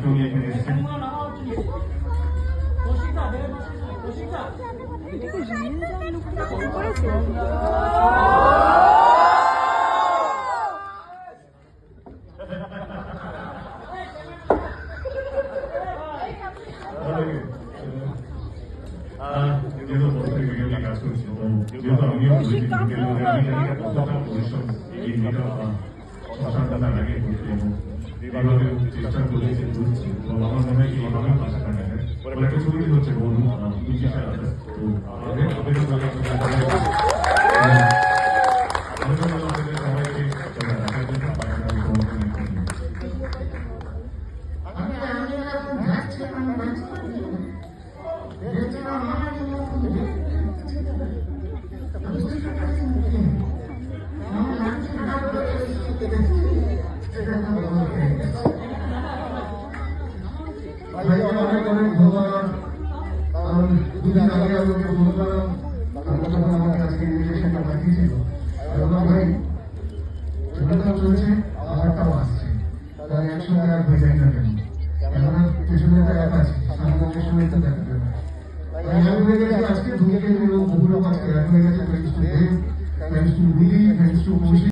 আজকে উনি এখানে এসেছেন। যেহেতু প্রত্যেক ভিডিওতে কাজ করছি, তো যেহেতু আমিও কতটা পরিশ্রম এই ভিডিও শ্মশানটা তার আগে করছি এবং এইভাবে চেষ্টা করছি করছি, তো আমার মনে হয় এইভাবে পাশে থাকা যায়। একটা ছবি হচ্ছে বলুন বিচিত্রা আছে, তো আমাদের সবাইকে দেখার জন্য পাশে আমি অনেক অনেক ধন্যবাদ। দুদিন আগে আমাকে ফোন করলাম, আমাকে আজকে ইনভিটেশনটা পাঠিয়েছিল। ভাই চলছে